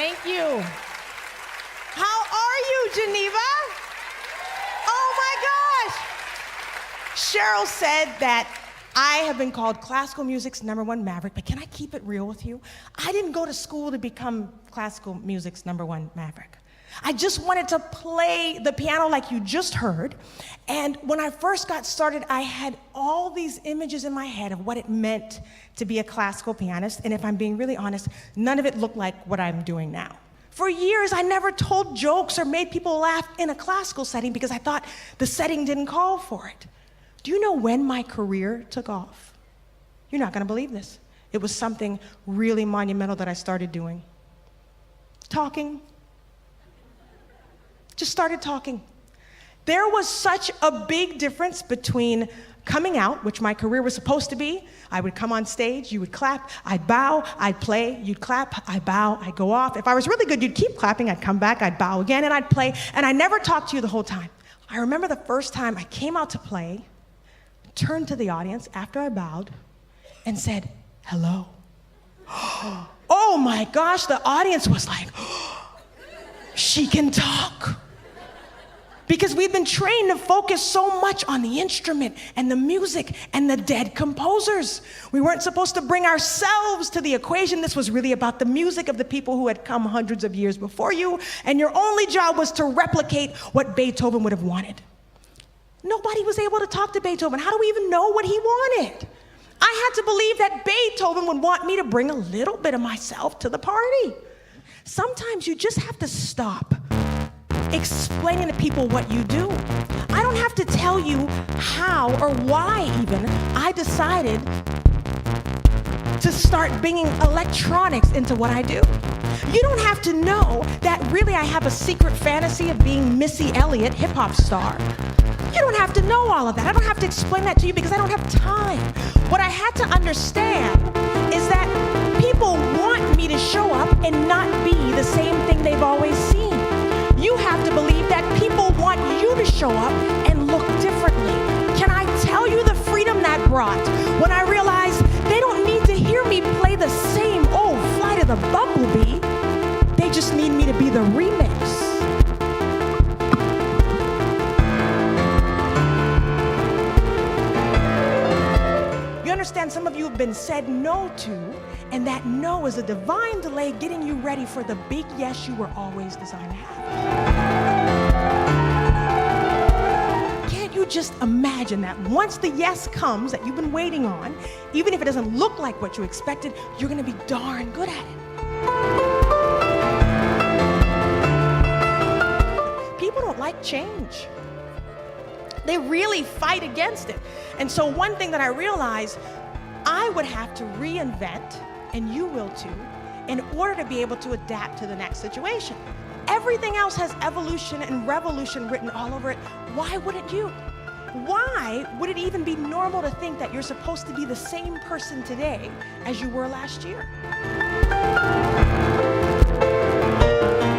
Thank you. How are you, Geneva? Oh my gosh. Cheryl said that I have been called classical music's #1 Maverick, but can I keep it real with you? I didn't go to school to become classical music's #1 Maverick. I just wanted to play the piano like you just heard. And when I first got started, I had all these images in my head of what it meant to be a classical pianist. And if I'm being really honest, none of it looked like what I'm doing now. For years, I never told jokes or made people laugh in a classical setting because I thought the setting didn't call for it. Do you know when my career took off? You're not gonna believe this. It was something really monumental that I started doing. Talking. Just started talking. There was such a big difference between coming out, which my career was supposed to be. I would come on stage, you would clap, I'd bow, I'd play, you'd clap, I'd bow, I'd go off. If I was really good, you'd keep clapping, I'd come back, I'd bow again, and I'd play, and I never talked to you the whole time. I remember the first time I came out to play, turned to the audience after I bowed, and said, hello. Oh my gosh, the audience was like, she can talk. Because we've been trained to focus so much on the instrument and the music and the dead composers. We weren't supposed to bring ourselves to the equation. This was really about the music of the people who had come hundreds of years before you, and your only job was to replicate what Beethoven would have wanted. Nobody was able to talk to Beethoven. How do we even know what he wanted? I had to believe that Beethoven would want me to bring a little bit of myself to the party. Sometimes you just have to stop explaining to people what you do. I don't have to tell you how or why even I decided to start bringing electronics into what I do. You don't have to know that really I have a secret fantasy of being Missy Elliott, hip-hop star. You don't have to know all of that. I don't have to explain that to you because I don't have time. What I had to understand is that people want me to show up and not be the same thing they've always seen. You have to believe that people want you to show up and look differently. Can I tell you the freedom that brought when I realized they don't need to hear me play the same old Flight of the Bumblebee, they just need me to be the remix. You understand, some of you have been said no to, and that no is a divine delay getting you ready for the big yes you were always designed to have. Can't you just imagine that once the yes comes that you've been waiting on, even if it doesn't look like what you expected, you're gonna be darn good at it. People don't like change. They really fight against it. And so one thing that I realized, I would have to reinvent, and you will too, in order to be able to adapt to the next situation. Everything else has evolution and revolution written all over it. Why wouldn't you? Why would it even be normal to think that you're supposed to be the same person today as you were last year?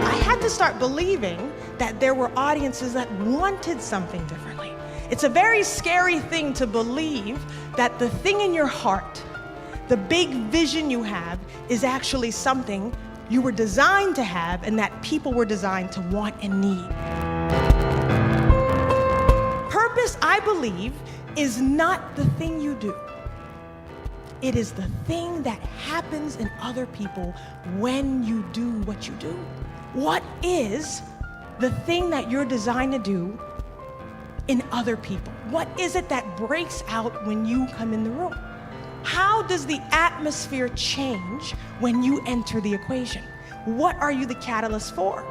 I had to start believing that there were audiences that wanted something differently. It's a very scary thing to believe that the thing in your heart, the big vision you have, is actually something you were designed to have and that people were designed to want and need. Purpose, I believe, is not the thing you do. It is the thing that happens in other people when you do what you do. What is the thing that you're designed to do in other people? What is it that breaks out when you come in the room? How does the atmosphere change when you enter the equation? What are you the catalyst for?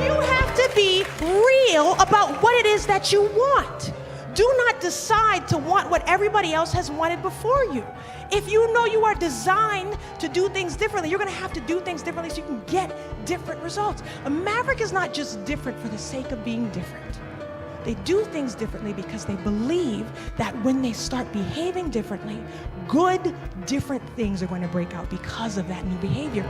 You have to be real about what it is that you want. Do not decide to want what everybody else has wanted before you. If you know you are designed to do things differently, you're gonna have to do things differently so you can get different results. A maverick is not just different for the sake of being different. They do things differently because they believe that when they start behaving differently, good, different things are going to break out because of that new behavior.